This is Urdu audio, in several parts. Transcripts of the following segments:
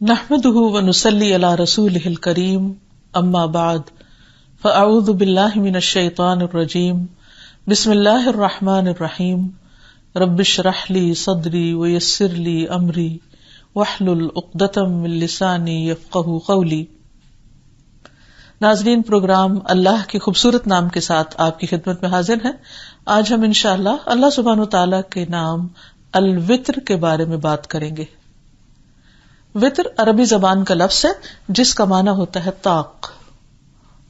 نحمده ونصلي على رسوله الكريم اما بعد فاعوذ بالله من الشيطان الرجيم بسم الله الرحمن الرحيم رب اشرح لي صدري ويسر لي امري واحلل عقدة من لساني يفقهوا قولي۔ ناظرین، پروگرام اللہ کے خوبصورت نام کے ساتھ آپ کی خدمت میں حاضر ہیں۔ آج ہم انشاءاللہ اللہ سبحانہ وتعالی کے نام الوتر کے بارے میں بات کریں گے۔ وطر عربی زبان کا لفظ ہے جس کا معنی ہوتا ہے طاق،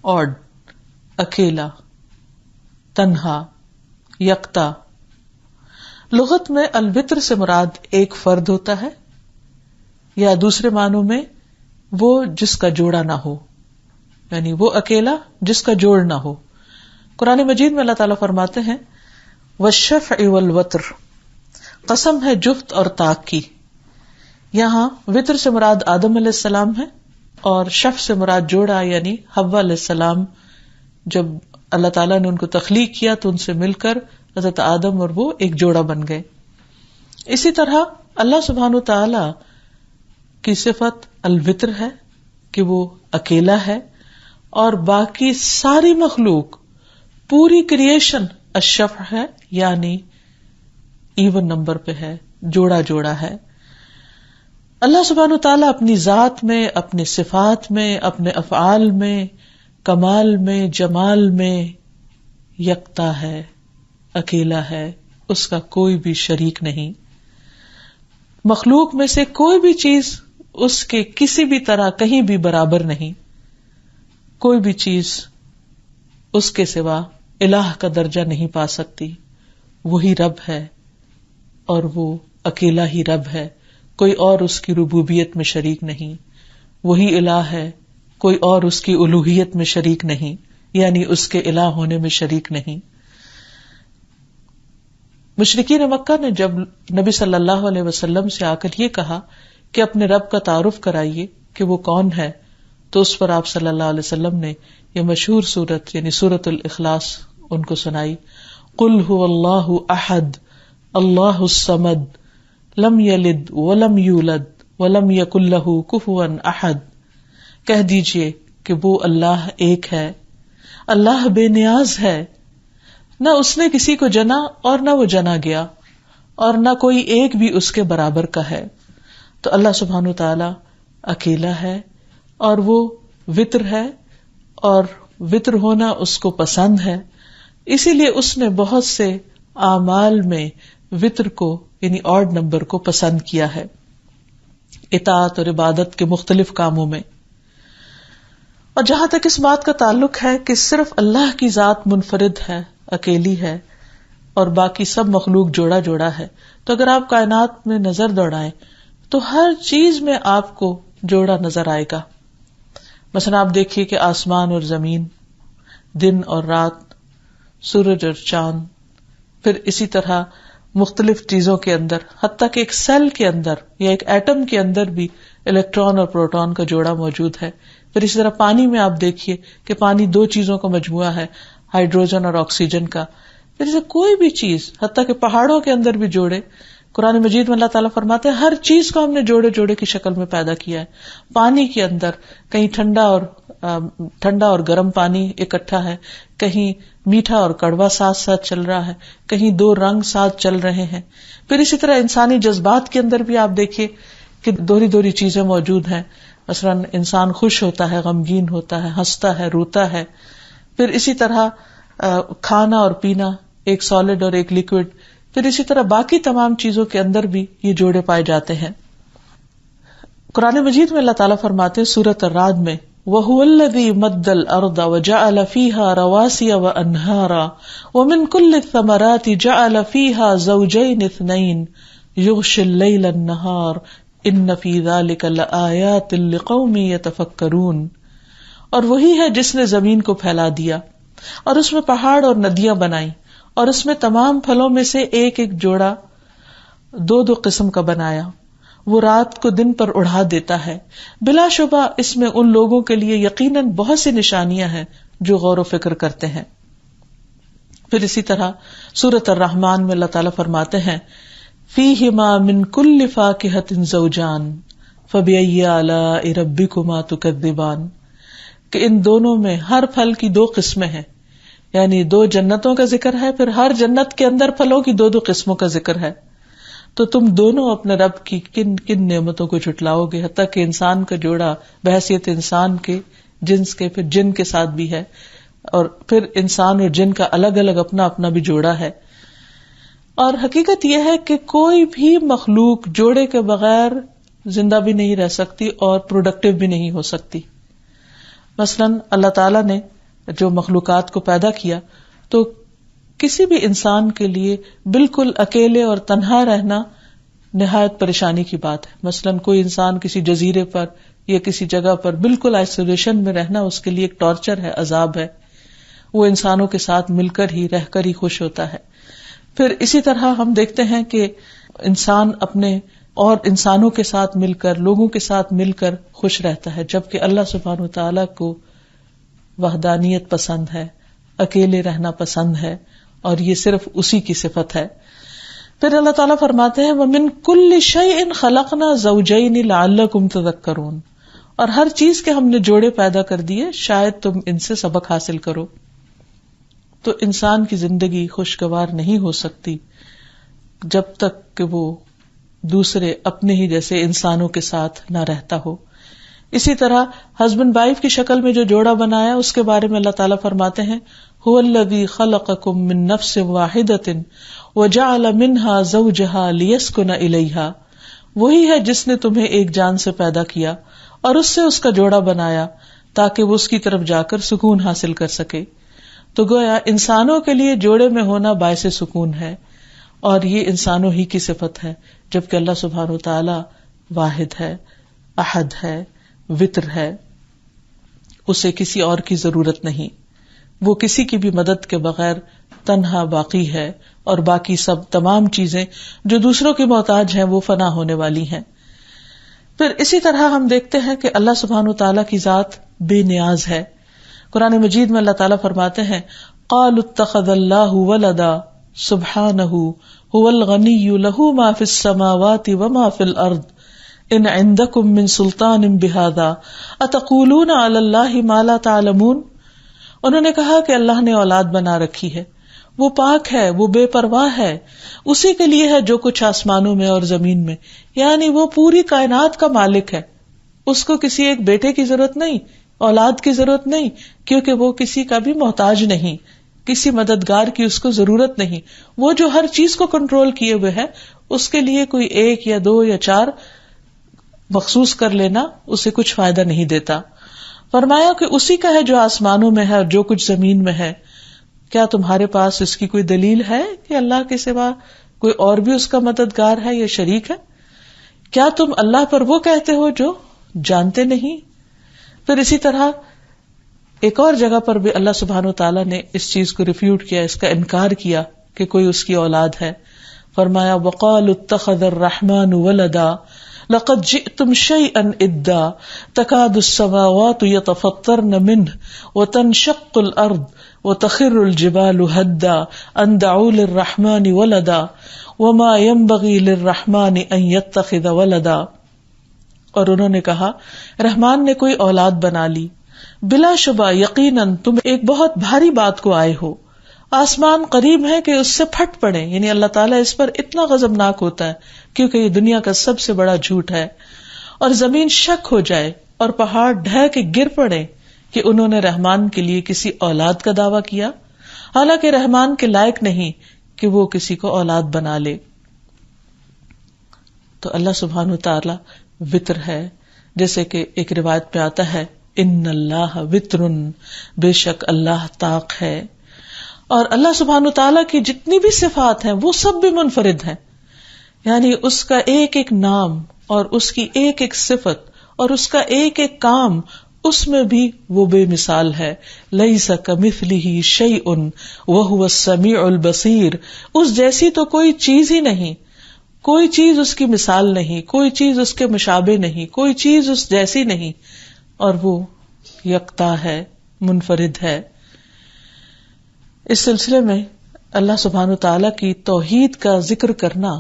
اوڈ، اکیلا، تنہا، یکتا۔ لغت میں الوتر سے مراد ایک فرد ہوتا ہے، یا دوسرے معنوں میں وہ جس کا جوڑا نہ ہو، یعنی وہ اکیلا جس کا جوڑ نہ ہو۔ قرآن مجید میں اللہ تعالیٰ فرماتے ہیں والشفع والوتر، قسم ہے جفت اور طاق کی۔ یہاں وطر سے مراد آدم علیہ السلام ہے، اور شف سے مراد جوڑا یعنی حوا علیہ السلام۔ جب اللہ تعالیٰ نے ان کو تخلیق کیا تو ان سے مل کر حضرت آدم اور وہ ایک جوڑا بن گئے۔ اسی طرح اللہ سبحانہ تعالیٰ کی صفت الوتر ہے کہ وہ اکیلا ہے، اور باقی ساری مخلوق، پوری کریشن الشفع ہے، یعنی ایون نمبر پہ ہے، جوڑا جوڑا ہے۔ اللہ سبحانہ تعالیٰ اپنی ذات میں، اپنی صفات میں، اپنے افعال میں، کمال میں، جمال میں یکتا ہے، اکیلا ہے، اس کا کوئی بھی شریک نہیں۔ مخلوق میں سے کوئی بھی چیز اس کے کسی بھی طرح کہیں بھی برابر نہیں۔ کوئی بھی چیز اس کے سوا الہ کا درجہ نہیں پا سکتی۔ وہی رب ہے اور وہ اکیلا ہی رب ہے، کوئی اور اس کی ربوبیت میں شریک نہیں۔ وہی الہ ہے، کوئی اور اس کی الوہیت میں شریک نہیں، یعنی اس کے الہ ہونے میں شریک نہیں۔ مشرکین مکہ نے جب نبی صلی اللہ علیہ وسلم سے آ کر یہ کہا کہ اپنے رب کا تعارف کرائیے کہ وہ کون ہے، تو اس پر آپ صلی اللہ علیہ وسلم نے یہ مشہور سورت یعنی سورۃ الاخلاص ان کو سنائی۔ قل هو اللہ احد اللہ الصمد لم یلد ولم یولد ولم یکن لہ کفوا احد۔ کہہ دیجئے کہ وہ اللہ ایک ہے، اللہ بے نیاز ہے، نہ اس نے کسی کو جنا اور نہ وہ جنا گیا، اور نہ کوئی ایک بھی اس کے برابر کا ہے۔ تو اللہ سبحانہ تعالی اکیلا ہے، اور وہ وطر ہے، اور وطر ہونا اس کو پسند ہے، اسی لیے اس نے بہت سے اعمال میں وطر کو یعنی آڈ نمبر کو پسند کیا ہے، اطاعت اور عبادت کے مختلف کاموں میں۔ اور جہاں تک اس بات کا تعلق ہے کہ صرف اللہ کی ذات منفرد ہے، اکیلی ہے، اور باقی سب مخلوق جوڑا جوڑا ہے، تو اگر آپ کائنات میں نظر دوڑائیں تو ہر چیز میں آپ کو جوڑا نظر آئے گا۔ مثلا آپ دیکھیے کہ آسمان اور زمین، دن اور رات، سورج اور چاند، پھر اسی طرح مختلف چیزوں کے اندر، حتیٰ کہ ایک سیل کے اندر یا ایک ایٹم کے اندر بھی الیکٹران اور پروٹون کا جوڑا موجود ہے۔ پھر اسی طرح پانی میں آپ دیکھیے کہ پانی دو چیزوں کا مجموعہ ہے، ہائیڈروجن اور آکسیجن کا۔ پھر اسے کوئی بھی چیز، حتیٰ کہ پہاڑوں کے اندر بھی جوڑے، قرآن مجید میں اللہ تعالیٰ فرماتے ہیں ہر چیز کو ہم نے جوڑے جوڑے کی شکل میں پیدا کیا ہے۔ پانی کے اندر کہیں ٹھنڈا اور گرم پانی اکٹھا ہے، کہیں میٹھا اور کڑوا ساتھ ساتھ چل رہا ہے، کہیں دو رنگ ساتھ چل رہے ہیں۔ پھر اسی طرح انسانی جذبات کے اندر بھی آپ دیکھیے کہ دوہری چیزیں موجود ہیں۔ مثلا انسان خوش ہوتا ہے، غمگین ہوتا ہے، ہنستا ہے، روتا ہے۔ پھر اسی طرح کھانا اور پینا، ایک سالڈ اور ایک لیکوڈ۔ پھر اسی طرح باقی تمام چیزوں کے اندر بھی یہ جوڑے پائے جاتے ہیں۔ قرآن مجید میں اللہ تعالیٰ فرماتے ہیں سورۃ الرعد میں وَهُوَ الَّذِي مَدَّ الْأَرْضَ وَجَعَلَ فِيهَا رَوَاسِيَ وَأَنْهَارًا وَمِنْ كُلِّ الثَّمَرَاتِ جَعَلَ فِيهَا زَوْجَيْنِ اثْنَيْنِ يُغْشِي اللَّيْلَ النَّهَارَ إِنَّ فِي ذَلِكَ لَآيَاتٍ لِقَوْمٍ يَتَفَكَّرُونَ۔ اور وہی ہے جس نے زمین کو پھیلا دیا اور اس میں پہاڑ اور ندیاں بنائیں، اور اس میں تمام پھلوں میں سے ایک ایک جوڑا دو قسم کا بنایا، وہ رات کو دن پر اڑا دیتا ہے۔ بلا شبہ اس میں ان لوگوں کے لیے یقیناً بہت سی نشانیاں ہیں جو غور و فکر کرتے ہیں۔ پھر اسی طرح سورۃ الرحمن میں اللہ تعالیٰ فرماتے ہیں فیہما من کل فاکہۃ زوجان فَبِأَيِّ آلَاءِ رَبِّكُمَا تُكَذِّبَانِ، کہ ان دونوں میں ہر پھل کی دو قسمیں ہیں، یعنی دو جنتوں کا ذکر ہے، پھر ہر جنت کے اندر پھلوں کی دو دو قسموں کا ذکر ہے، تو تم دونوں اپنے رب کی کن کن نعمتوں کو جھٹلاؤ گے؟ حتیٰ کہ انسان کا جوڑا بحیثیت انسان کے، جنس کے، پھر جن کے ساتھ بھی ہے، اور پھر انسان اور جن کا الگ الگ اپنا اپنا بھی جوڑا ہے. اور حقیقت یہ ہے کہ کوئی بھی مخلوق جوڑے کے بغیر زندہ بھی نہیں رہ سکتی اور پروڈکٹیو بھی نہیں ہو سکتی. مثلاً اللہ تعالیٰ نے جو مخلوقات کو پیدا کیا تو کسی بھی انسان کے لیے بالکل اکیلے اور تنہا رہنا نہایت پریشانی کی بات ہے. مثلاً کوئی انسان کسی جزیرے پر یا کسی جگہ پر بالکل آئسولیشن میں رہنا اس کے لیے ایک ٹارچر ہے، عذاب ہے. وہ انسانوں کے ساتھ مل کر ہی رہ کر ہی خوش ہوتا ہے. پھر اسی طرح ہم دیکھتے ہیں کہ انسان اپنے اور انسانوں کے ساتھ مل کر، لوگوں کے ساتھ مل کر خوش رہتا ہے، جبکہ اللہ سبحانہ وتعالیٰ کو وحدانیت پسند ہے، اکیلے رہنا پسند ہے، اور یہ صرف اسی کی صفت ہے. پھر اللہ تعالیٰ فرماتے ہیں وَمِن كُلِّ شَيْءٍ خَلَقْنَا زَوْجَيْنِ لَعَلَّكُمْ تَذَكَّرُونَ، اور ہر چیز کے ہم نے جوڑے پیدا کر دیے شاید تم ان سے سبق حاصل کرو. تو انسان کی زندگی خوشگوار نہیں ہو سکتی جب تک کہ وہ دوسرے اپنے ہی جیسے انسانوں کے ساتھ نہ رہتا ہو. اسی طرح ہسبینڈ وائف کی شکل میں جو جوڑا بنایا اس کے بارے میں اللہ تعالیٰ فرماتے ہیں هو الذی خلقکم من نفس واحدۃ وجعل منها زوجها لیسکن الیہا، وہی ہے جس نے تمہیں ایک جان سے پیدا کیا اور اس سے اس کا جوڑا بنایا تاکہ وہ اس کی طرف جا کر سکون حاصل کر سکے. تو گویا انسانوں کے لیے جوڑے میں ہونا باعث سکون ہے، اور یہ انسانوں ہی کی صفت ہے، جبکہ اللہ سبحانہ وتعالی واحد ہے، احد ہے، وتر ہے، اسے کسی اور کی ضرورت نہیں. وہ کسی کی بھی مدد کے بغیر تنہا باقی ہے، اور باقی سب تمام چیزیں جو دوسروں کی محتاج ہیں وہ فنا ہونے والی ہیں. پھر اسی طرح ہم دیکھتے ہیں کہ اللہ سبحانہ وتعالی کی ذات بے نیاز ہے. قرآن مجید میں اللہ تعالیٰ فرماتے ہیں قالوا اتخذ اللہ ولدا سبحانہ هو الغنی لہ ما فی السماوات وما فی الارض ان عندکم من سلطان بہذا اتقولون علی اللہ ما لا تعلمون. انہوں نے کہا کہ اللہ نے اولاد بنا رکھی ہے، وہ پاک ہے، وہ بے پرواہ ہے، اسی کے لیے ہے جو کچھ آسمانوں میں اور زمین میں، یعنی وہ پوری کائنات کا مالک ہے، اس کو کسی ایک بیٹے کی ضرورت نہیں، اولاد کی ضرورت نہیں، کیونکہ وہ کسی کا بھی محتاج نہیں، کسی مددگار کی اس کو ضرورت نہیں. وہ جو ہر چیز کو کنٹرول کیے ہوئے ہے، اس کے لیے کوئی ایک یا دو یا چار مخصوص کر لینا اسے کچھ فائدہ نہیں دیتا. فرمایا کہ اسی کا ہے جو آسمانوں میں ہے اور جو کچھ زمین میں ہے. کیا تمہارے پاس اس کی کوئی دلیل ہے کہ اللہ کے سوا کوئی اور بھی اس کا مددگار ہے یا شریک ہے؟ کیا تم اللہ پر وہ کہتے ہو جو جانتے نہیں؟ پھر اسی طرح ایک اور جگہ پر بھی اللہ سبحانہ وتعالیٰ نے اس چیز کو ریفیوٹ کیا، اس کا انکار کیا کہ کوئی اس کی اولاد ہے. فرمایا وَقَالُوا اتَّخَذَ الرَّحْمَنُ وَلَدًا لَقَدْ جِئْتُمْ شَيْئًا إِدًّا تَكَادُ السَّمَاوَاتُ يَتَفَطَّرْنَ مِنْهُ وَتَنشَقُّ الْأَرْضُ وَتَخِرُّ الْجِبَالُ هَدًّا أَن دَعُوا لِلرَّحْمَنِ وَلَدًا وَمَا يَنبَغِي لِلرَّحْمَنِ أَن يَتَّخِذَ وَلَدًا. اور انہوں نے کہا رحمان نے کوئی اولاد بنا لی، بلا شبہ یقیناً تم ایک بہت بھاری بات کو آئے ہو، آسمان قریب ہے کہ اس سے پھٹ پڑے. یعنی اللہ تعالیٰ اس پر اتنا غضبناک ہوتا ہے کیونکہ یہ دنیا کا سب سے بڑا جھوٹ ہے، اور زمین شک ہو جائے اور پہاڑ ڈھہ کے گر پڑے کہ انہوں نے رحمان کے لیے کسی اولاد کا دعویٰ کیا، حالانکہ رحمان کے لائق نہیں کہ وہ کسی کو اولاد بنا لے. تو اللہ سبحانہ وتعالی وطر ہے، جیسے کہ ایک روایت میں آتا ہے ان اللہ وطرن، بے شک اللہ طاق ہے. اور اللہ سبحانہ وتعالی کی جتنی بھی صفات ہیں وہ سب بھی منفرد ہیں، یعنی اس کا ایک ایک نام اور اس کی ایک ایک صفت اور اس کا ایک ایک کام، اس میں بھی وہ بے مثال ہے. لیس کمثلہ شیء وہو السمیع البصیر، اس جیسی تو کوئی چیز ہی نہیں، کوئی چیز اس کی مثال نہیں، کوئی چیز اس کے مشابہ نہیں، کوئی چیز اس جیسی نہیں، اور وہ یکتا ہے، منفرد ہے. اس سلسلے میں اللہ سبحانہ وتعالیٰ کی توحید کا ذکر کرنا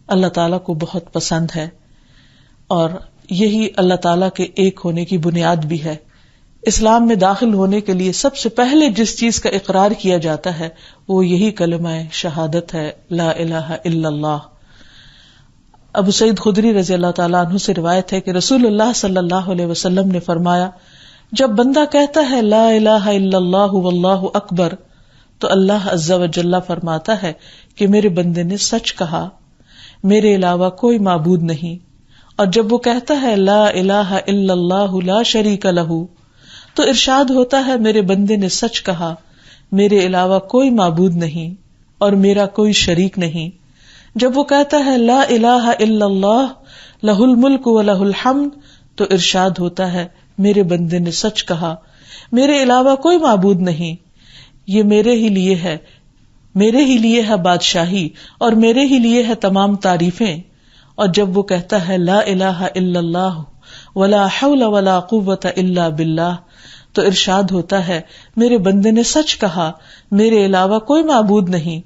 اللہ تعالیٰ کو بہت پسند ہے، اور یہی اللہ تعالیٰ کے ایک ہونے کی بنیاد بھی ہے. اسلام میں داخل ہونے کے لیے سب سے پہلے جس چیز کا اقرار کیا جاتا ہے وہ یہی کلمہ شہادت ہے، لا الہ الا اللہ. ابو سعید خدری رضی اللہ تعالیٰ عنہ سے روایت ہے کہ رسول اللہ صلی اللہ علیہ وسلم نے فرمایا، جب بندہ کہتا ہے لا الہ الا اللہ واللہ اکبر تو اللہ عز و جل فرماتا ہے کہ میرے بندے نے سچ کہا، میرے علاوہ کوئی معبود نہیں. اور جب وہ کہتا ہے لا الہ الا اللہ لا شریک لہ تو ارشاد ہوتا ہے میرے بندے نے سچ کہا، میرے علاوہ کوئی معبود نہیں اور میرا کوئی شریک نہیں. جب وہ کہتا ہے لا الہ الا اللہ لہ الملک و لہ الحمد تو ارشاد ہوتا ہے میرے بندے نے سچ کہا، میرے علاوہ کوئی معبود نہیں، یہ میرے ہی لیے ہے بادشاہی اور میرے ہی لیے ہے تمام تعریفیں. اور جب وہ کہتا ہے لا الہ الا اللہ ولا حول ولا قوت الا باللہ تو ارشاد ہوتا ہے میرے بندے نے سچ کہا، میرے علاوہ کوئی معبود نہیں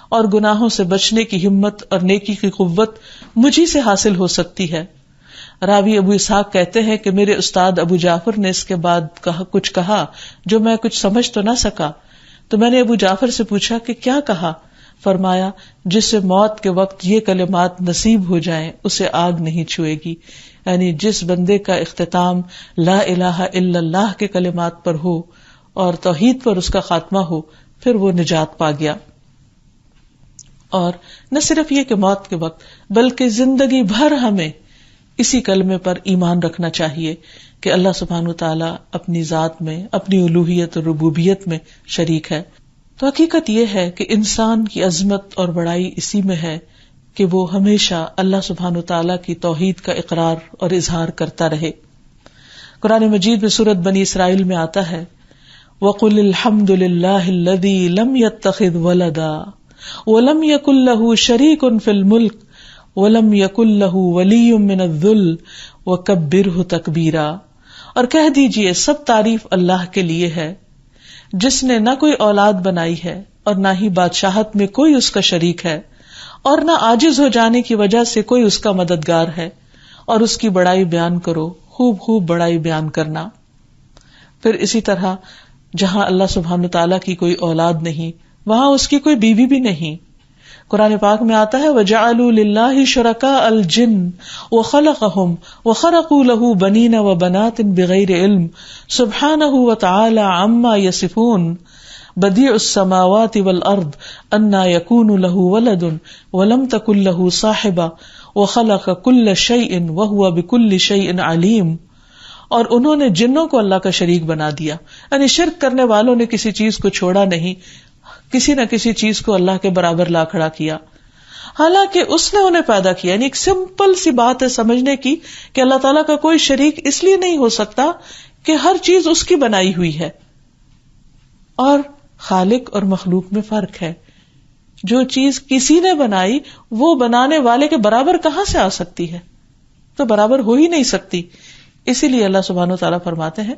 اور گناہوں سے بچنے کی ہمت اور نیکی کی قوت مجھی سے حاصل ہو سکتی ہے. راوی ابو اسحاق کہتے ہیں کہ میرے استاد ابو جعفر نے اس کے بعد کچھ کہا جو میں کچھ سمجھ تو نہ سکا، تو میں نے ابو جعفر سے پوچھا کہ کیا کہا؟ فرمایا جسے موت کے وقت یہ کلمات نصیب ہو جائیں اسے آگ نہیں چھوئے گی. یعنی جس بندے کا اختتام لا الہ الا اللہ کے کلمات پر ہو اور توحید پر اس کا خاتمہ ہو پھر وہ نجات پا گیا. اور نہ صرف یہ کہ موت کے وقت بلکہ زندگی بھر ہمیں اسی کلمے پر ایمان رکھنا چاہیے کہ اللہ سبحانہ وتعالی اپنی ذات میں، اپنی الوہیت اور ربوبیت میں شریک ہے. تو حقیقت یہ ہے کہ انسان کی عظمت اور بڑائی اسی میں ہے کہ وہ ہمیشہ اللہ سبحانہ وتعالی کی توحید کا اقرار اور اظہار کرتا رہے. قرآن مجید میں سورۃ بنی اسرائیل میں آتا ہے وَقُلِ الْحَمْدُ لِلَّهِ الَّذِي لَمْ يَتَّخِذْ وَلَدًا وَلَمْ يَكُنْ لَهُ شَرِيكٌ فِي الْمُلْكِ وَلَمْ يَكُنْ لَهُ وَلِيٌّ مِّنَ الذُّلِّ وَكَبِّرْهُ تَكْبِيرًا. اور کہہ دیجئے سب تعریف اللہ کے لیے ہے جس نے نہ کوئی اولاد بنائی ہے اور نہ ہی بادشاہت میں کوئی اس کا شریک ہے اور نہ عاجز ہو جانے کی وجہ سے کوئی اس کا مددگار ہے، اور اس کی بڑائی بیان کرو، خوب خوب بڑائی بیان کرنا. پھر اسی طرح جہاں اللہ سبحانہ تعالیٰ کی کوئی اولاد نہیں وہاں اس کی کوئی بیوی بھی نہیں. قرآن پاک میں آتا ہے وَجَعَلُوا لِلَّهِ شُرَكَاءَ الْجِنَّ وَخَلَقَهُمْ وَخَرَقُوا لَهُ بَنِينَ وَبَنَاتٍ بِغَيْرِ عِلْمٍ سُبْحَانَهُ وَتَعَالَى عَمَّا يَصِفُونَ بَدِيعُ السَّمَاوَاتِ وَالْأَرْضِ أَنَّى يَكُونُ لَهُ وَلَدٌ وَلَمْ تَكُن لَهُ صَاحِبَةٌ وَخَلَقَ كُلَّ شَيْءٍ وَهُوَ بِكُلِّ شَيْءٍ عَلِيمٌ. اور انہوں نے جنوں کو اللہ کا شریک بنا دیا، یعنی شرک کرنے والوں نے کسی چیز کو چھوڑا نہیں، کسی نہ کسی چیز کو اللہ کے برابر لا کھڑا کیا، حالانکہ اس نے انہیں پیدا کیا. یعنی ایک سمپل سی بات ہے سمجھنے کی کہ اللہ تعالیٰ کا کوئی شریک اس لیے نہیں ہو سکتا کہ ہر چیز اس کی بنائی ہوئی ہے. اور خالق اور مخلوق میں فرق ہے. جو چیز کسی نے بنائی وہ بنانے والے کے برابر کہاں سے آ سکتی ہے؟ تو برابر ہو ہی نہیں سکتی. اسی لیے اللہ سبحانہ وتعالیٰ فرماتے ہیں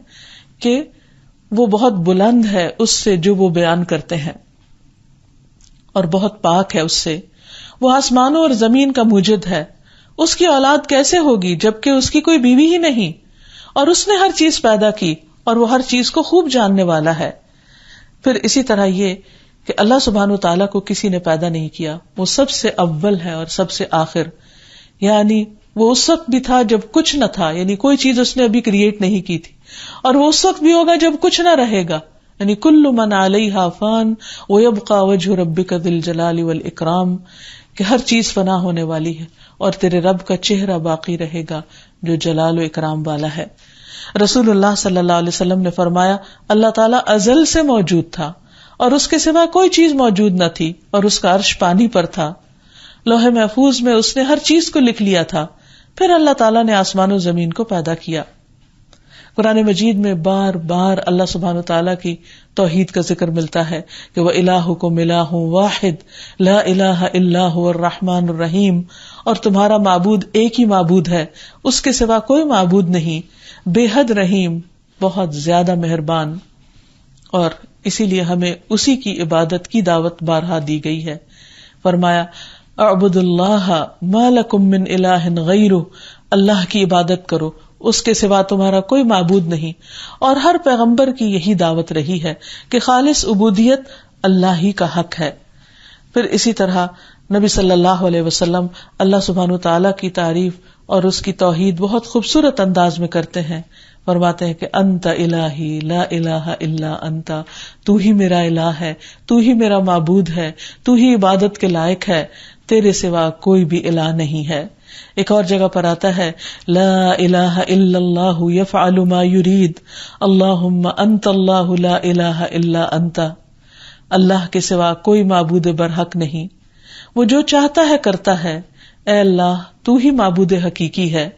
کہ وہ بہت بلند ہے اس سے جو وہ بیان کرتے ہیں اور بہت پاک ہے اس سے. وہ آسمانوں اور زمین کا موجد ہے. اس کی اولاد کیسے ہوگی جبکہ اس کی کوئی بیوی ہی نہیں، اور اس نے ہر چیز پیدا کی اور وہ ہر چیز کو خوب جاننے والا ہے. پھر اسی طرح یہ کہ اللہ سبحانہ وتعالیٰ کو کسی نے پیدا نہیں کیا، وہ سب سے اول ہے اور سب سے آخر. یعنی وہ اس وقت بھی تھا جب کچھ نہ تھا، یعنی کوئی چیز اس نے ابھی کریٹ نہیں کی تھی، اور وہ اس وقت بھی ہوگا جب کچھ نہ رہے گا. یعنی کل من علیہا فان ویبقى وجہ ربک ذی الجلال والاکرام، کہ ہر چیز فنا ہونے والی ہے اور تیرے رب کا چہرہ باقی رہے گا جو جلال و اکرام والا ہے. رسول اللہ صلی اللہ علیہ وسلم نے فرمایا اللہ تعالیٰ ازل سے موجود تھا اور اس کے سوا کوئی چیز موجود نہ تھی، اور اس کا عرش پانی پر تھا. لوح محفوظ میں اس نے ہر چیز کو لکھ لیا تھا. پھر اللہ تعالیٰ نے آسمان و زمین کو پیدا کیا. قرآن مجید میں بار بار اللہ سبحانہ تعالیٰ کی توحید کا ذکر ملتا ہے کہ وَإِلَٰهُكُمْ إِلَٰهٌ وَاحِدٌ لَا إِلَٰهَ إِلَّا هُوَ الرَّحْمَٰنُ الرَّحِيمُ. اور تمہارا معبود ایک ہی معبود ہے، اس کے سوا کوئی معبود نہیں، بے حد رحیم، بہت زیادہ مہربان. اور اسی لیے ہمیں اسی کی عبادت کی دعوت بارہا دی گئی ہے. فرمایا اعبدوا اللہ ما لکم من الہ غیرہ اللہ کی عبادت کرو، اس کے سوا تمہارا کوئی معبود نہیں. اور ہر پیغمبر کی یہی دعوت رہی ہے کہ خالص عبودیت اللہ ہی کا حق ہے. پھر اسی طرح نبی صلی اللہ علیہ وسلم اللہ سبحانہ تعالیٰ کی تعریف اور اس کی توحید بہت خوبصورت انداز میں کرتے ہیں. فرماتے ہیں کہ انت الہی لا الہ الا انت، تو ہی میرا الہ ہے، تو ہی میرا معبود ہے، تو ہی عبادت کے لائق ہے، تیرے سوا کوئی بھی الہ نہیں ہے. ایک اور جگہ پر آتا ہے لا الہ الا اللہ یفعل ما یرید اللہم انت اللہ لا الہ الا انت. اللہ کے سوا کوئی معبود برحق نہیں، وہ جو چاہتا ہے کرتا ہے. اے اللہ تو ہی معبود حقیقی ہے،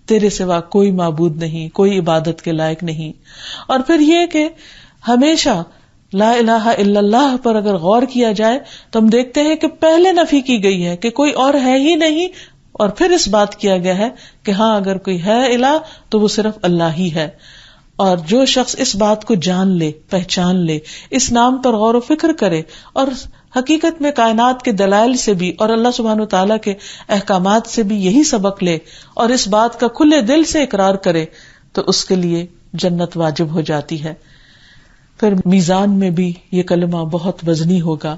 تیرے سوا کوئی معبود نہیں، کوئی عبادت کے لائق نہیں. اور پھر یہ کہ ہمیشہ لا الہ الا اللہ پر اگر غور کیا جائے تو ہم دیکھتے ہیں کہ پہلے نفی کی گئی ہے کہ کوئی اور ہے ہی نہیں، اور پھر اس بات کیا گیا ہے کہ ہاں اگر کوئی ہے الہ تو وہ صرف اللہ ہی ہے. اور جو شخص اس بات کو جان لے، پہچان لے، اس نام پر غور و فکر کرے اور حقیقت میں کائنات کے دلائل سے بھی اور اللہ سبحانہ وتعالیٰ کے احکامات سے بھی یہی سبق لے اور اس بات کا کھلے دل سے اقرار کرے تو اس کے لیے جنت واجب ہو جاتی ہے. پھر میزان میں بھی یہ کلمہ بہت وزنی ہوگا.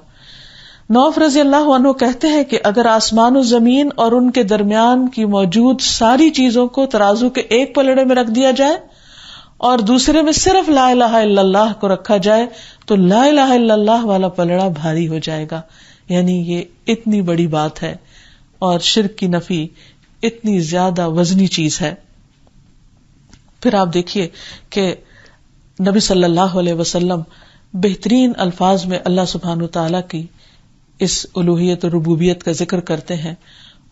نوف رضی اللہ عنہ کہتے ہیں کہ اگر آسمان و زمین اور ان کے درمیان کی موجود ساری چیزوں کو ترازو کے ایک پلڑے میں رکھ دیا جائے اور دوسرے میں صرف لا الہ الا اللہ کو رکھا جائے تو لا الہ الا اللہ والا پلڑا بھاری ہو جائے گا. یعنی یہ اتنی بڑی بات ہے اور شرک کی نفی اتنی زیادہ وزنی چیز ہے. پھر آپ دیکھیے کہ نبی صلی اللہ علیہ وسلم بہترین الفاظ میں اللہ سبحانہ تعالیٰ کی اس الوہیت اور ربوبیت کا ذکر کرتے ہیں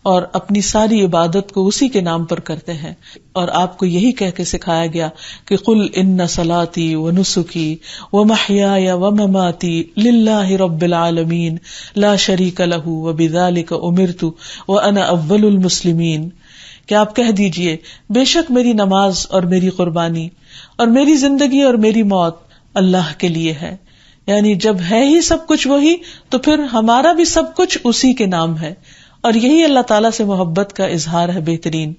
اور اپنی ساری عبادت کو اسی کے نام پر کرتے ہیں. اور آپ کو یہی کہہ کے سکھایا گیا کہ قل ان صلاتی ونسکی ومحیای ومماتی للہ رب العالمین لا شریک لہ وبذلک امرت وانا اول المسلمین. کہ آپ کہہ دیجئے بے شک میری نماز اور میری قربانی اور میری زندگی اور میری موت اللہ کے لیے ہے. یعنی جب ہے ہی سب کچھ وہی تو پھر ہمارا بھی سب کچھ اسی کے نام ہے. اور یہی اللہ تعالیٰ سے محبت کا اظہار ہے بہترین.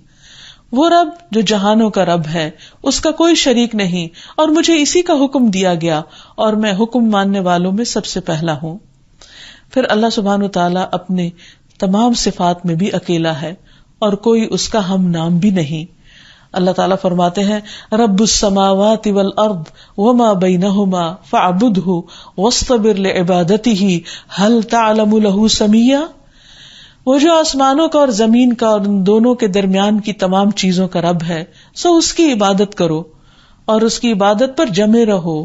وہ رب جو جہانوں کا رب ہے، اس کا کوئی شریک نہیں، اور مجھے اسی کا حکم دیا گیا اور میں حکم ماننے والوں میں سب سے پہلا ہوں. پھر اللہ سبحانہ تعالیٰ اپنے تمام صفات میں بھی اکیلا ہے اور کوئی اس کا ہم نام بھی نہیں. اللہ تعالیٰ فرماتے ہیں رب السماوات والارض وما بینہما فاعبدہ واصطبر لعبادتہ هل تعلم له سمیہ. وہ جو آسمانوں کا اور زمین کا اور ان دونوں کے درمیان کی تمام چیزوں کا رب ہے، سو اس کی عبادت کرو اور اس کی عبادت پر جمے رہو.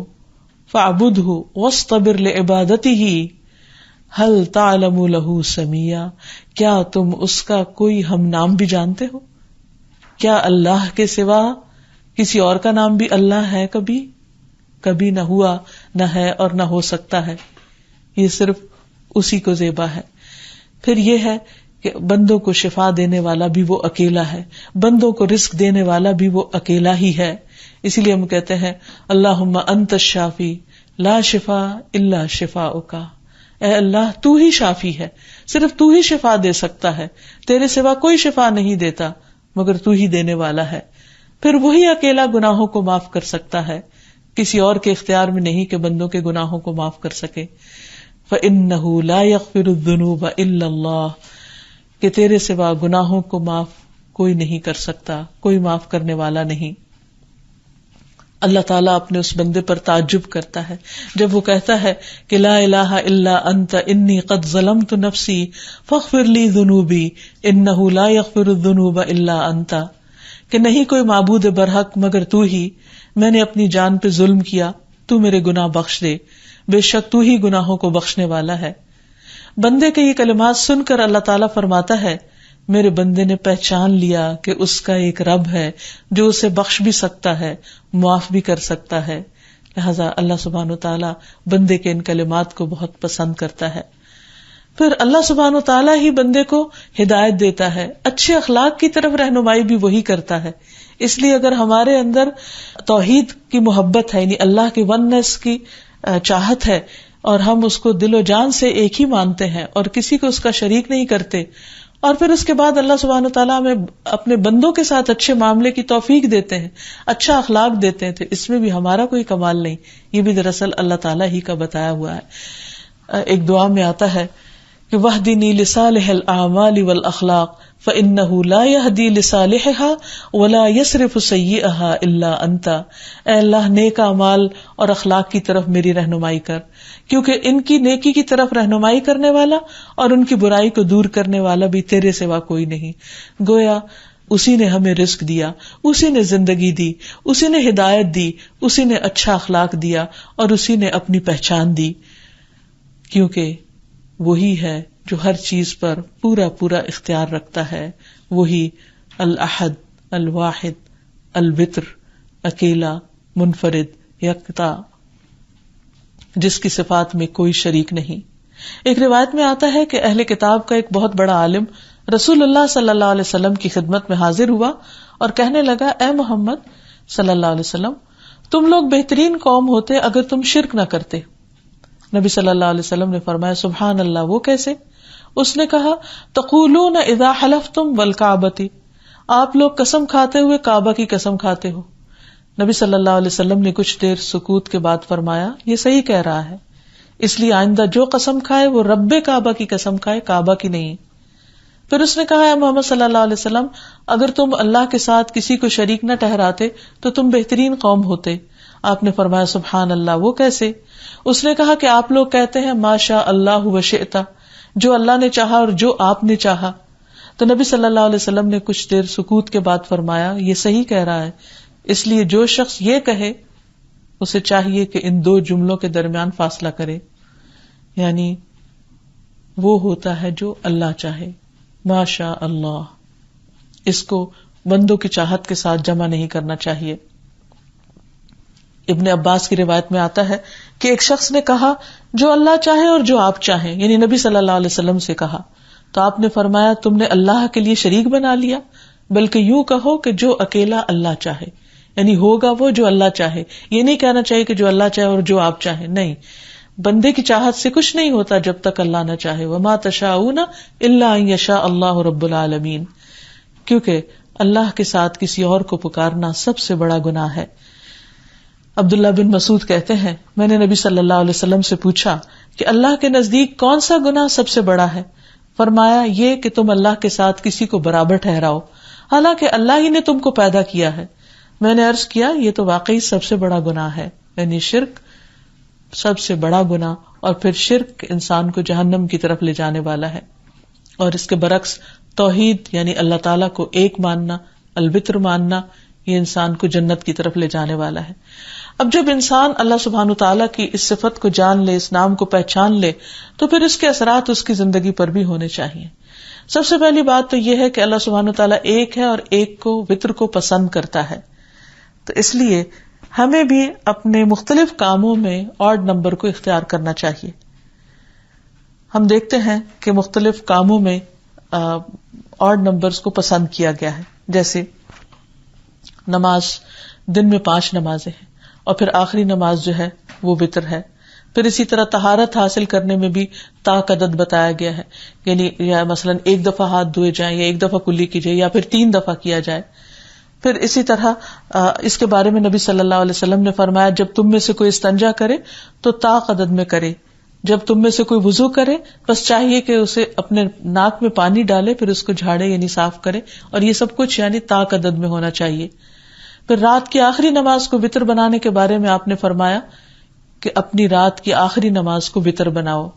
فاعبدہ واصطبر لعبادتہ هل تعلم له سمیہ. کیا تم اس کا کوئی ہم نام بھی جانتے ہو؟ کیا اللہ کے سوا کسی اور کا نام بھی اللہ ہے؟ کبھی نہ ہوا، نہ ہے اور نہ ہو سکتا ہے. یہ صرف اسی کو زیبا ہے. پھر یہ ہے کہ بندوں کو شفا دینے والا بھی وہ اکیلا ہے، بندوں کو رزق دینے والا بھی وہ اکیلا ہی ہے. اسی لیے ہم کہتے ہیں اللہم انت الشافی لا شفا الا شفاؤک. اے اللہ تو ہی شافی ہے، صرف تو ہی شفا دے سکتا ہے، تیرے سوا کوئی شفا نہیں دیتا مگر تو ہی دینے والا ہے. پھر وہی اکیلا گناہوں کو معاف کر سکتا ہے، کسی اور کے اختیار میں نہیں کہ بندوں کے گناہوں کو معاف کر سکے. فَإِنَّهُ لَا يَغْفِرُ الذُّنُوبَ إِلَّا اللَّهُ. کہ تیرے سوا گناہوں کو معاف کوئی نہیں کر سکتا، کوئی معاف کرنے والا نہیں. اللہ تعالیٰ اپنے اس بندے پر تعجب کرتا ہے جب وہ کہتا ہے کہ لا الہ الا انت انی قد ظلمت نفسی فاغفر لی ذنوبی انہ لا یغفر الذنوب الا انت. کہ نہیں کوئی معبود برحق مگر تو ہی، میں نے اپنی جان پہ ظلم کیا، تو میرے گناہ بخش دے، بے شک تو ہی گناہوں کو بخشنے والا ہے. بندے کے یہ کلمات سن کر اللہ تعالیٰ فرماتا ہے میرے بندے نے پہچان لیا کہ اس کا ایک رب ہے جو اسے بخش بھی سکتا ہے، معاف بھی کر سکتا ہے. لہذا اللہ سبحانہ و تعالیٰ بندے کے ان کلمات کو بہت پسند کرتا ہے. پھر اللہ سبحانہ و تعالیٰ ہی بندے کو ہدایت دیتا ہے، اچھے اخلاق کی طرف رہنمائی بھی وہی کرتا ہے. اس لیے اگر ہمارے اندر توحید کی محبت ہے، یعنی اللہ کی وننس کی چاہت ہے، اور ہم اس کو دل و جان سے ایک ہی مانتے ہیں اور کسی کو اس کا شریک نہیں کرتے، اور پھر اس کے بعد اللہ سبحانہ تعالیٰ ہمیں اپنے بندوں کے ساتھ اچھے معاملے کی توفیق دیتے ہیں، اچھا اخلاق دیتے ہیں، تو اس میں بھی ہمارا کوئی کمال نہیں، یہ بھی دراصل اللہ تعالیٰ ہی کا بتایا ہوا ہے۔ ایک دعا میں آتا ہے کہ وَاهْدِنِي لِصَالِحِ الْأَعْمَالِ وَالْأَخْلَاقِ فَإِنَّهُ لَا يَهْدِي لِصَالِحِهَا وَلَا يَصْرِفُ سَيِّئَهَا إِلَّا أَنْتَ، اے اللہ نیک اعمال اور اخلاق کی طرف میری رہنمائی کر، کیونکہ ان کی نیکی کی طرف رہنمائی کرنے والا اور ان کی برائی کو دور کرنے والا بھی تیرے سوا کوئی نہیں۔ گویا اسی نے ہمیں رزق دیا، اسی نے زندگی دی، اسی نے ہدایت دی، اسی نے اچھا اخلاق دیا اور اسی نے اپنی پہچان دی، کیونکہ وہی ہے جو ہر چیز پر پورا پورا اختیار رکھتا ہے، وہی الاحد الواحد الوتر، اکیلا منفرد یکتا، جس کی صفات میں کوئی شریک نہیں۔ ایک روایت میں آتا ہے کہ اہل کتاب کا ایک بہت بڑا عالم رسول اللہ صلی اللہ علیہ وسلم کی خدمت میں حاضر ہوا اور کہنے لگا، اے محمد صلی اللہ علیہ وسلم، تم لوگ بہترین قوم ہوتے اگر تم شرک نہ کرتے۔ نبی صلی اللہ علیہ وسلم نے فرمایا، سبحان اللہ، وہ کیسے؟ اس نے کہا، تقولون اذا حلفتم والکعبۃ، آپ لوگ قسم کھاتے ہوئے کعبہ کی قسم کھاتے ہو۔ نبی صلی اللہ علیہ وسلم نے کچھ دیر سکوت کے بعد فرمایا، یہ صحیح کہہ رہا ہے، اس لیے آئندہ جو قسم کھائے وہ رب کعبہ کی قسم کھائے، کعبہ کی نہیں۔ پھر اس نے کہا، اے محمد صلی اللہ علیہ وسلم، اگر تم اللہ کے ساتھ کسی کو شریک نہ ٹھہراتے تو تم بہترین قوم ہوتے۔ آپ نے فرمایا، سبحان اللہ، وہ کیسے؟ اس نے کہا کہ آپ لوگ کہتے ہیں ما شاء اللہ وشئت، جو اللہ نے چاہا اور جو آپ نے چاہا۔ تو نبی صلی اللہ علیہ وسلم نے کچھ دیر سکوت کے بعد فرمایا، یہ صحیح کہہ رہا ہے، اس لیے جو شخص یہ کہے اسے چاہیے کہ ان دو جملوں کے درمیان فاصلہ کرے، یعنی وہ ہوتا ہے جو اللہ چاہے، ما شاء اللہ، اس کو بندوں کی چاہت کے ساتھ جمع نہیں کرنا چاہیے۔ ابن عباس کی روایت میں آتا ہے کہ ایک شخص نے کہا، جو اللہ چاہے اور جو آپ چاہیں، یعنی نبی صلی اللہ علیہ وسلم سے کہا، تو آپ نے فرمایا، تم نے اللہ کے لیے شریک بنا لیا، بلکہ یوں کہو کہ جو اکیلا اللہ چاہے، یعنی ہوگا وہ جو اللہ چاہے۔ یہ نہیں کہنا چاہیے کہ جو اللہ چاہے اور جو آپ چاہیں، نہیں، بندے کی چاہت سے کچھ نہیں ہوتا جب تک اللہ نہ چاہے۔ وما تشاءون الا ان یشاء اللہ رب العالمین، کیونکہ اللہ کے ساتھ کسی اور کو پکارنا سب سے بڑا گناہ ہے۔ عبداللہ بن مسعود کہتے ہیں، میں نے نبی صلی اللہ علیہ وسلم سے پوچھا کہ اللہ کے نزدیک کون سا گناہ سب سے بڑا ہے؟ فرمایا، یہ کہ تم اللہ کے ساتھ کسی کو برابر ٹھہراؤ، حالانکہ اللہ ہی نے تم کو پیدا کیا ہے۔ میں نے عرض کیا، یہ تو واقعی سب سے بڑا گناہ ہے، یعنی شرک سب سے بڑا گناہ، اور پھر شرک انسان کو جہنم کی طرف لے جانے والا ہے، اور اس کے برعکس توحید یعنی اللہ تعالیٰ کو ایک ماننا، الوتر ماننا، یہ انسان کو جنت کی طرف لے جانے والا ہے۔ اب جب انسان اللہ سبحانہ تعالیٰ کی اس صفت کو جان لے، اس نام کو پہچان لے، تو پھر اس کے اثرات اس کی زندگی پر بھی ہونے چاہیے۔ سب سے پہلی بات تو یہ ہے کہ اللہ سبحانہ تعالیٰ ایک ہے اور ایک کو، وتر کو پسند کرتا ہے، تو اس لیے ہمیں بھی اپنے مختلف کاموں میں آڈ نمبر کو اختیار کرنا چاہیے۔ ہم دیکھتے ہیں کہ مختلف کاموں میں آڈ نمبرز کو پسند کیا گیا ہے، جیسے نماز، دن میں 5 نمازیں ہیں، اور پھر آخری نماز جو ہے وہ وتر ہے۔ پھر اسی طرح طہارت حاصل کرنے میں بھی طاق عدد بتایا گیا ہے، یعنی یا مثلاً 1 دفعہ ہاتھ دھوئے جائیں، یا 1 دفعہ کلی کی جائے، یا پھر 3 دفعہ کیا جائے۔ پھر اسی طرح اس کے بارے میں نبی صلی اللہ علیہ وسلم نے فرمایا، جب تم میں سے کوئی استنجا کرے تو طاق عدد میں کرے، جب تم میں سے کوئی وضو کرے بس چاہیے کہ اسے اپنے ناک میں پانی ڈالے، پھر اس کو جھاڑے یعنی صاف کرے، اور یہ سب کچھ یعنی طاق عدد میں ہونا چاہیے۔ پھر رات کی آخری نماز کو وتر بنانے کے بارے میں آپ نے فرمایا کہ اپنی رات کی آخری نماز کو وتر بناؤ۔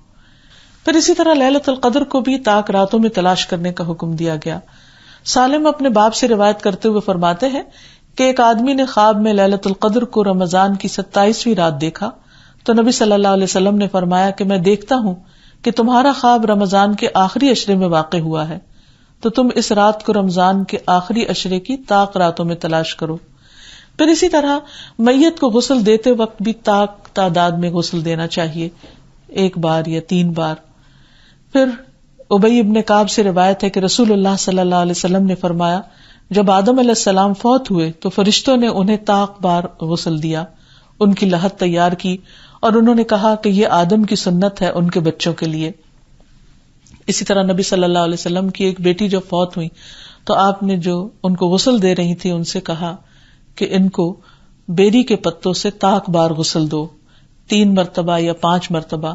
پھر اسی طرح لیلۃ القدر کو بھی طاق راتوں میں تلاش کرنے کا حکم دیا گیا۔ سالم اپنے باپ سے روایت کرتے ہوئے فرماتے ہیں کہ ایک آدمی نے خواب میں لیلۃ القدر کو رمضان کی 27ویں رات دیکھا، تو نبی صلی اللہ علیہ وسلم نے فرمایا کہ میں دیکھتا ہوں کہ تمہارا خواب رمضان کے آخری عشرے میں واقع ہوا ہے، تو تم اس رات کو رمضان کے آخری عشرے کی طاق راتوں میں تلاش کرو۔ پھر اسی طرح میت کو غسل دیتے وقت بھی طاق تعداد میں غسل دینا چاہیے، 1 بار یا 3 بار۔ پھر ابی ابن کعب سے روایت ہے کہ رسول اللہ صلی اللہ علیہ وسلم نے فرمایا، جب آدم علیہ السلام فوت ہوئے تو فرشتوں نے انہیں طاق بار غسل دیا، ان کی لحد تیار کی، اور انہوں نے کہا کہ یہ آدم کی سنت ہے ان کے بچوں کے لیے۔ اسی طرح نبی صلی اللہ علیہ وسلم کی ایک بیٹی جو فوت ہوئی تو آپ نے جو ان کو غسل دے رہی تھی ان سے کہا کہ ان کو بیری کے پتوں سے طاق بار غسل دو، 3 مرتبہ یا 5 مرتبہ،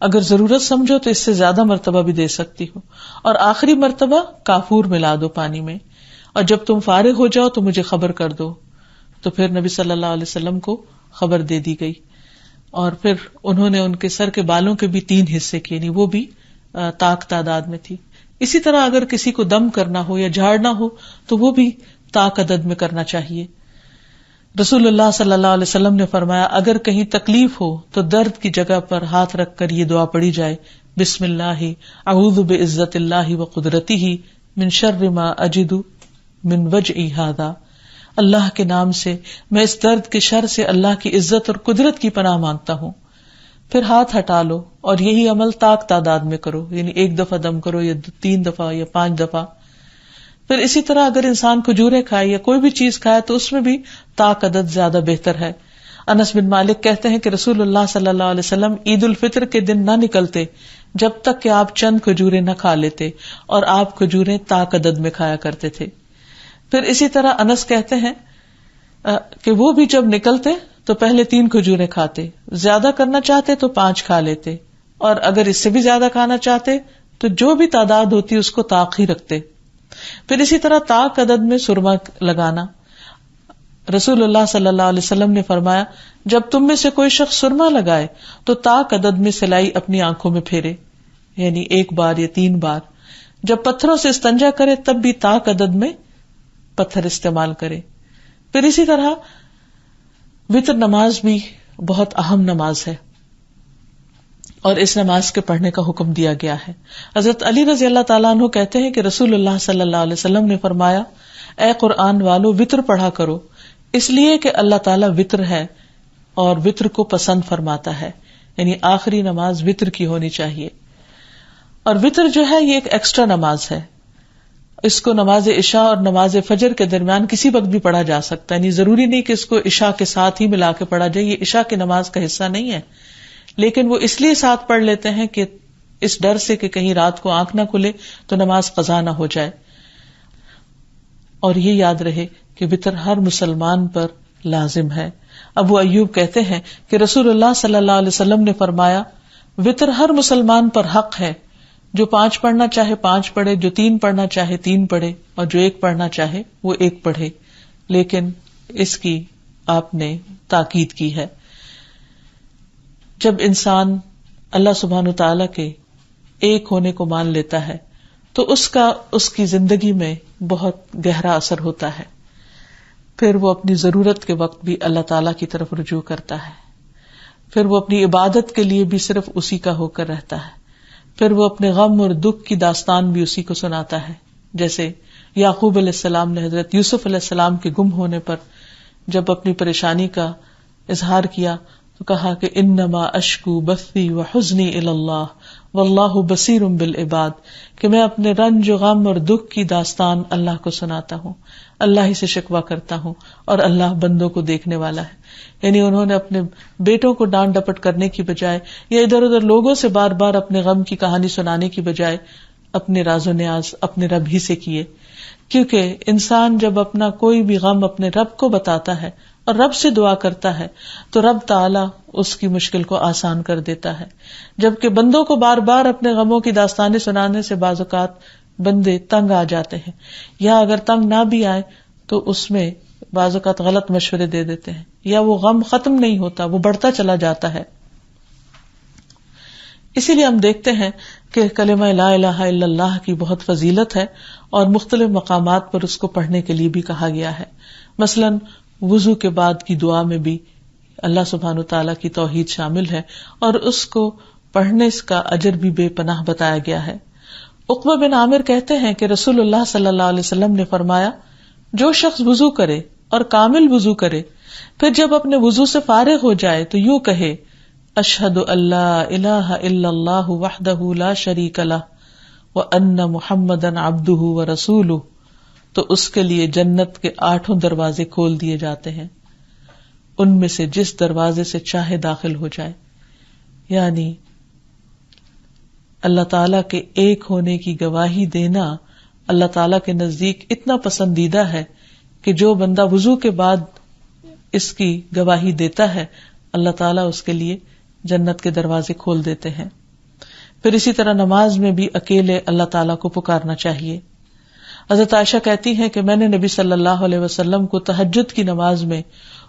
اگر ضرورت سمجھو تو اس سے زیادہ مرتبہ بھی دے سکتی ہو، اور آخری مرتبہ کافور ملا دو پانی میں، اور جب تم فارغ ہو جاؤ تو مجھے خبر کر دو۔ تو پھر نبی صلی اللہ علیہ وسلم کو خبر دے دی گئی، اور پھر انہوں نے ان کے سر کے بالوں کے بھی 3 حصے کیے، یعنی وہ بھی طاق تعداد میں تھی۔ اسی طرح اگر کسی کو دم کرنا ہو یا جھاڑنا ہو تو وہ بھی طاق عدد میں کرنا چاہیے۔ رسول اللہ صلی اللہ علیہ وسلم نے فرمایا اگر کہیں تکلیف ہو تو درد کی جگہ پر ہاتھ رکھ کر یہ دعا پڑھی جائے، بسم اللہ اعوذ بعزت اللہ وقدرتہ من شر ما اجد من وجعی ھذا، اللہ کے نام سے میں اس درد کے شر سے اللہ کی عزت اور قدرت کی پناہ مانگتا ہوں۔ پھر ہاتھ ہٹا لو اور یہی عمل طاق تعداد میں کرو، یعنی 1 دفعہ دم کرو یا 3 دفعہ یا 5 دفعہ۔ پھر اسی طرح اگر انسان کھجوریں کھائے یا کوئی بھی چیز کھائے تو اس میں بھی طاق عدد زیادہ بہتر ہے۔ انس بن مالک کہتے ہیں کہ رسول اللہ صلی اللہ علیہ وسلم عید الفطر کے دن نہ نکلتے جب تک کہ آپ چند کھجوریں نہ کھا لیتے، اور آپ کھجوریں طاق عدد میں کھایا کرتے تھے۔ پھر اسی طرح انس کہتے ہیں کہ وہ بھی جب نکلتے تو پہلے 3 کھجوریں کھاتے، زیادہ کرنا چاہتے تو 5 کھا لیتے، اور اگر اس سے بھی زیادہ کھانا چاہتے تو جو بھی تعداد ہوتی اس کو طاق ہی رکھتے۔ پھر اسی طرح طاق عدد میں سرما لگانا، رسول اللہ صلی اللہ علیہ وسلم نے فرمایا جب تم میں سے کوئی شخص سرما لگائے تو طاق عدد میں سلائی اپنی آنکھوں میں پھیرے، یعنی 1 بار یا 3 بار۔ جب پتھروں سے استنجا کرے تب بھی طاق عدد میں پتھر استعمال کرے۔ پھر اسی طرح وتر نماز بھی بہت اہم نماز ہے اور اس نماز کے پڑھنے کا حکم دیا گیا ہے۔ حضرت علی رضی اللہ تعالیٰ عنہ کہتے ہیں کہ رسول اللہ صلی اللہ علیہ وسلم نے فرمایا اے قرآن والو وتر پڑھا کرو، اس لیے کہ اللہ تعالیٰ وتر ہے اور وتر کو پسند فرماتا ہے، یعنی آخری نماز وتر کی ہونی چاہیے۔ اور وتر جو ہے یہ ایک ایکسٹرا نماز ہے، اس کو نماز عشاء اور نماز فجر کے درمیان کسی وقت بھی پڑھا جا سکتا ہے، یعنی ضروری نہیں کہ اس کو عشاء کے ساتھ ہی ملا کے پڑھا جائے، یہ عشاء کی نماز کا حصہ نہیں ہے، لیکن وہ اس لیے ساتھ پڑھ لیتے ہیں کہ اس ڈر سے کہ کہیں رات کو آنکھ نہ کھلے تو نماز قضا نہ ہو جائے۔ اور یہ یاد رہے کہ وتر ہر مسلمان پر لازم ہے۔ ابو ایوب کہتے ہیں کہ رسول اللہ صلی اللہ علیہ وسلم نے فرمایا وتر ہر مسلمان پر حق ہے، جو 5 پڑھنا چاہے 5 پڑھے، جو 3 پڑھنا چاہے 3 پڑھے، اور جو 1 پڑھنا چاہے وہ 1 پڑھے، لیکن اس کی آپ نے تاکید کی ہے۔ جب انسان اللہ سبحانہ تعالی کے ایک ہونے کو مان لیتا ہے تو اس کی زندگی میں بہت گہرا اثر ہوتا ہے، پھر وہ اپنی ضرورت کے وقت بھی اللہ تعالی کی طرف رجوع کرتا ہے، پھر وہ اپنی عبادت کے لیے بھی صرف اسی کا ہو کر رہتا ہے، پھر وہ اپنے غم اور دکھ کی داستان بھی اسی کو سناتا ہے۔ جیسے یعقوب علیہ السلام نے حضرت یوسف علیہ السلام کے گم ہونے پر جب اپنی پریشانی کا اظہار کیا تو کہا کہ انما اشکو بثی وحزنی الی اللہ واللہ بصیر بالعباد، کہ میں اپنے رنج و غم اور دکھ کی داستان اللہ کو سناتا ہوں، اللہ ہی سے شکوہ کرتا ہوں، اور اللہ بندوں کو دیکھنے والا ہے۔ یعنی انہوں نے اپنے بیٹوں کو ڈانٹ ڈپٹ کرنے کی بجائے یا ادھر ادھر لوگوں سے بار بار اپنے غم کی کہانی سنانے کی بجائے اپنے راز و نیاز اپنے رب ہی سے کیے، کیونکہ انسان جب اپنا کوئی بھی غم اپنے رب کو بتاتا ہے اور رب سے دعا کرتا ہے تو رب تعالیٰ اس کی مشکل کو آسان کر دیتا ہے، جبکہ بندوں کو بار بار اپنے غموں کی داستانیں سنانے سے بعض اوقات بندے تنگ آ جاتے ہیں، یا اگر تنگ نہ بھی آئے تو اس میں بعض اوقات غلط مشورے دے دیتے ہیں، یا وہ غم ختم نہیں ہوتا، وہ بڑھتا چلا جاتا ہے۔ اسی لیے ہم دیکھتے ہیں کہ کلمہ لا الہ الا اللہ کی بہت فضیلت ہے اور مختلف مقامات پر اس کو پڑھنے کے لیے بھی کہا گیا ہے۔ مثلاً وضو کے بعد کی دعا میں بھی اللہ سبحانہ تعالیٰ کی توحید شامل ہے اور اس کو پڑھنے کا اجر بھی بے پناہ بتایا گیا ہے۔ عقبہ بن عامر کہتے ہیں کہ رسول اللہ صلی اللہ علیہ وسلم نے فرمایا جو شخص وضو کرے اور کامل وضو کرے پھر جب اپنے وضو سے فارغ ہو جائے تو یوں کہے اشہد ان لا الہ الا اللہ وحدہ لا شریک لہ وان محمدا عبدہ ورسولہ، تو اس کے لیے جنت کے 8 دروازے کھول دیے جاتے ہیں، ان میں سے جس دروازے سے چاہے داخل ہو جائے۔ یعنی اللہ تعالیٰ کے ایک ہونے کی گواہی دینا اللہ تعالیٰ کے نزدیک اتنا پسندیدہ ہے کہ جو بندہ وضو کے بعد اس کی گواہی دیتا ہے اللہ تعالیٰ اس کے لیے جنت کے دروازے کھول دیتے ہیں. پھر اسی طرح نماز میں بھی اکیلے اللہ تعالیٰ کو پکارنا چاہیے. حضرت عائشہ کہتی ہیں کہ میں نے نبی صلی اللہ علیہ وسلم کو تہجد کی نماز میں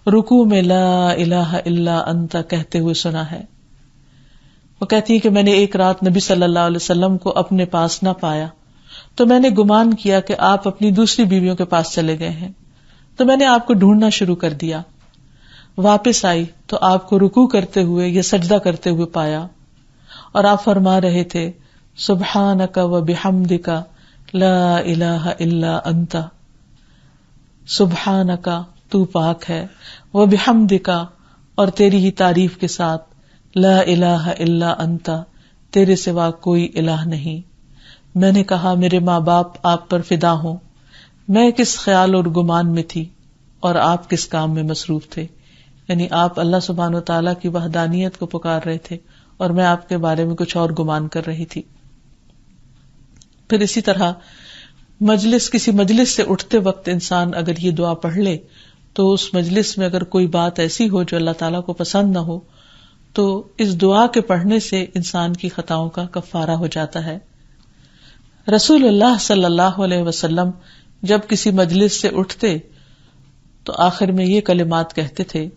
رکوع میں لا الہ الا انت کہتے ہوئے سنا ہے. وہ کہتی ہے کہ میں نے ایک رات نبی صلی اللہ علیہ وسلم کو اپنے پاس نہ پایا تو میں نے گمان کیا کہ آپ اپنی دوسری بیویوں کے پاس چلے گئے ہیں، تو میں نے آپ کو ڈھونڈنا شروع کر دیا. واپس آئی تو آپ کو رکوع کرتے ہوئے یا سجدہ کرتے ہوئے پایا اور آپ فرما رہے تھے سبحانک و بحمدک لا الہ الا انت. سبحانک تو پاک ہے، و بحمدک اور تیری ہی تعریف کے ساتھ، لا الہ الا انت تیرے سوا کوئی الہ نہیں. میں نے کہا میرے ماں باپ آپ پر فدا ہوں، میں کس خیال اور گمان میں تھی اور آپ کس کام میں مصروف تھے. یعنی آپ اللہ سبحانہ و تعالیٰ کی وحدانیت کو پکار رہے تھے اور میں آپ کے بارے میں کچھ اور گمان کر رہی تھی. پھر اسی طرح کسی مجلس سے اٹھتے وقت انسان اگر یہ دعا پڑھ لے تو اس مجلس میں اگر کوئی بات ایسی ہو جو اللہ تعالیٰ کو پسند نہ ہو تو اس دعا کے پڑھنے سے انسان کی خطاؤں کا کفارہ ہو جاتا ہے. رسول اللہ صلی اللہ علیہ وسلم جب کسی مجلس سے اٹھتے تو آخر میں یہ کلمات کہتے تھے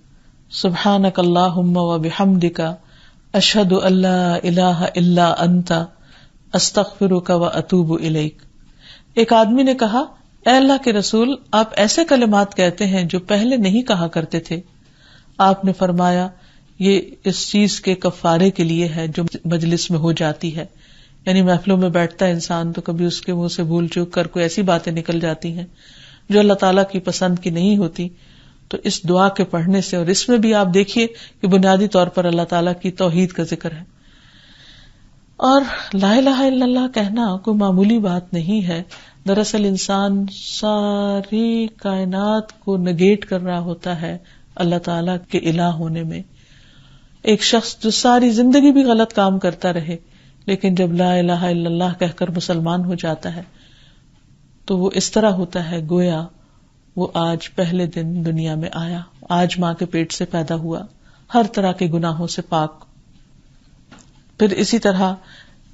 سبحانک اللہم و بحمدک اشہد ان لا الہ الا انت استغفرک و اتوب الیک. ایک آدمی نے کہا اے اللہ کے رسول آپ ایسے کلمات کہتے ہیں جو پہلے نہیں کہا کرتے تھے. آپ نے فرمایا یہ اس چیز کے کفارے کے لیے ہے جو مجلس میں ہو جاتی ہے. یعنی محفلوں میں بیٹھتا ہے انسان تو کبھی اس کے منہ سے بھول چوک کر کوئی ایسی باتیں نکل جاتی ہیں جو اللہ تعالیٰ کی پسند کی نہیں ہوتی، تو اس دعا کے پڑھنے سے، اور اس میں بھی آپ دیکھیے کہ بنیادی طور پر اللہ تعالیٰ کی توحید کا ذکر ہے. اور لا الہ الا اللہ کہنا کوئی معمولی بات نہیں ہے. دراصل انسان ساری کائنات کو نگیٹ کر رہا ہوتا ہے اللہ تعالیٰ کے الہ ہونے میں. ایک شخص جو ساری زندگی بھی غلط کام کرتا رہے لیکن جب لا الہ الا اللہ کہہ کر مسلمان ہو جاتا ہے تو وہ اس طرح ہوتا ہے گویا وہ آج پہلے دن دنیا میں آیا، آج ماں کے پیٹ سے پیدا ہوا، ہر طرح کے گناہوں سے پاک. پھر اسی طرح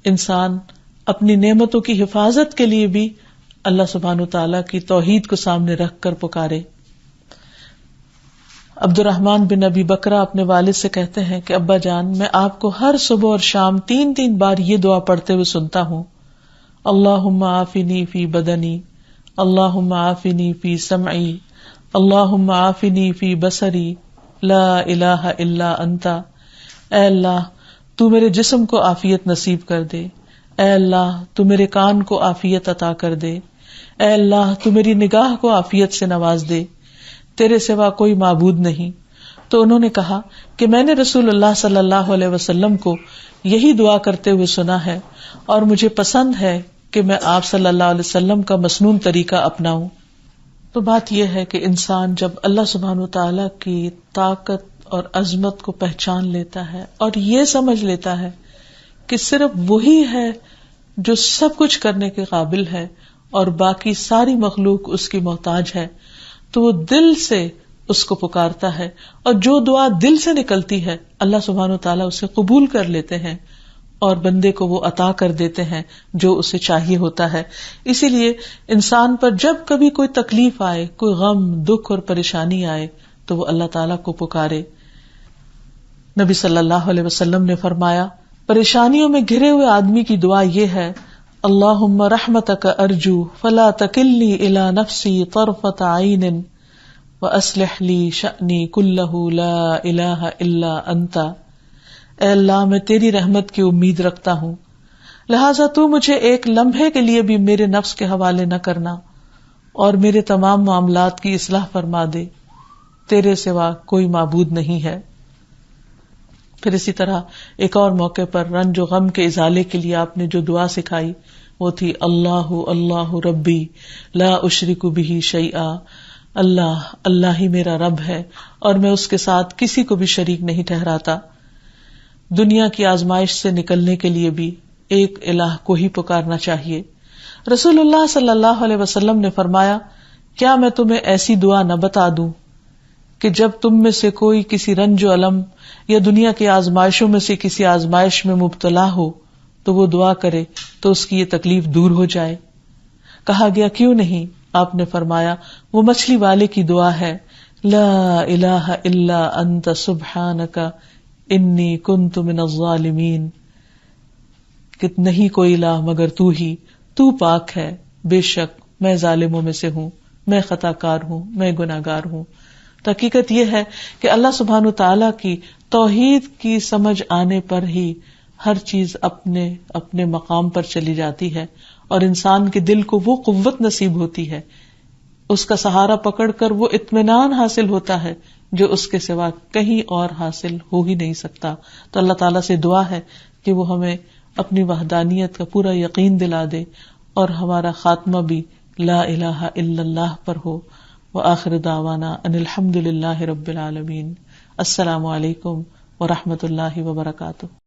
انسان اپنی نعمتوں کی حفاظت کے لیے بھی اللہ سبحانہ تعالیٰ کی توحید کو سامنے رکھ کر پکارے. عبد الرحمن بن ابی بکرہ اپنے والد سے کہتے ہیں کہ ابا جان میں آپ کو ہر صبح اور شام 3 بار یہ دعا پڑھتے ہوئے سنتا ہوں اللہم عافنی فی بدنی، اللہم عافنی فی سمعی، اللہم عافنی فی بصری، لا الہ الا انت. اے اللہ تو میرے جسم کو عافیت نصیب کر دے، اے اللہ تو میرے کان کو عافیت عطا کر دے، اے اللہ تو میری نگاہ کو عافیت سے نواز دے، تیرے سوا کوئی معبود نہیں. تو انہوں نے کہا کہ میں نے رسول اللہ صلی اللہ علیہ وسلم کو یہی دعا کرتے ہوئے سنا ہے اور مجھے پسند ہے کہ میں آپ صلی اللہ علیہ وسلم کا مسنون طریقہ اپناؤں. تو بات یہ ہے کہ انسان جب اللہ سبحانہ وتعالی کی طاقت اور عظمت کو پہچان لیتا ہے اور یہ سمجھ لیتا ہے کہ صرف وہی ہے جو سب کچھ کرنے کے قابل ہے اور باقی ساری مخلوق اس کی محتاج ہے، تو وہ دل سے اس کو پکارتا ہے اور جو دعا دل سے نکلتی ہے اللہ سبحانہ وتعالی اسے قبول کر لیتے ہیں اور بندے کو وہ عطا کر دیتے ہیں جو اسے چاہیے ہوتا ہے. اسی لیے انسان پر جب کبھی کوئی تکلیف آئے، کوئی غم، دکھ اور پریشانی آئے تو وہ اللہ تعالیٰ کو پکارے. نبی صلی اللہ علیہ وسلم نے فرمایا پریشانیوں میں گھرے ہوئے آدمی کی دعا یہ ہے اللہم رحمتک ارجو فلا تکلنی الی نفسی طرفۃ عین واصلح لی شأنی کلہ لا الہ الا انت. اے اللہ میں تیری رحمت کی امید رکھتا ہوں، لہٰذا تو مجھے ایک لمحے کے لیے بھی میرے نفس کے حوالے نہ کرنا اور میرے تمام معاملات کی اصلاح فرما دے، تیرے سوا کوئی معبود نہیں ہے. پھر اسی طرح ایک اور موقع پر رنج و غم کے ازالے کے لیے آپ نے جو دعا سکھائی وہ تھی اللہ اللہ ربی لا اشرک بہ شیئا. اللہ اللہ ہی میرا رب ہے اور میں اس کے ساتھ کسی کو بھی شریک نہیں ٹھہراتا. دنیا کی آزمائش سے نکلنے کے لیے بھی، ایک الہ کو ہی پکارنا چاہیے. رسول اللہ صلی اللہ علیہ وسلم نے فرمایا کیا میں تمہیں ایسی دعا نہ بتا دوں کہ جب تم میں سے کوئی کسی رنج و الم یا دنیا کی آزمائشوں میں سے کسی آزمائش میں مبتلا ہو تو وہ دعا کرے تو اس کی یہ تکلیف دور ہو جائے. کہا گیا کیوں نہیں؟ آپ نے فرمایا وہ مچھلی والے کی دعا ہے، لا الہ الا انت سبحانک انی کنت من الظالمین، کہ نہیں کوئی الہ مگر تو ہی، تو پاک ہے، بے شک میں ظالموں میں سے ہوں، میں خطا کار ہوں، میں گناہ گار ہوں. تو حقیقت یہ ہے کہ اللہ سبحانہ تعالیٰ کی توحید کی سمجھ آنے پر ہی ہر چیز اپنے اپنے مقام پر چلی جاتی ہے اور انسان کے دل کو وہ قوت نصیب ہوتی ہے، اس کا سہارا پکڑ کر وہ اطمینان حاصل ہوتا ہے جو اس کے سوا کہیں اور حاصل ہو ہی نہیں سکتا. تو اللہ تعالیٰ سے دعا ہے کہ وہ ہمیں اپنی وحدانیت کا پورا یقین دلا دے اور ہمارا خاتمہ بھی لا الہ الا اللہ پر ہو. وآخر دعوانا ان الحمد للہ رب العالمین. السلام علیکم ورحمۃ اللہ وبرکاتہ.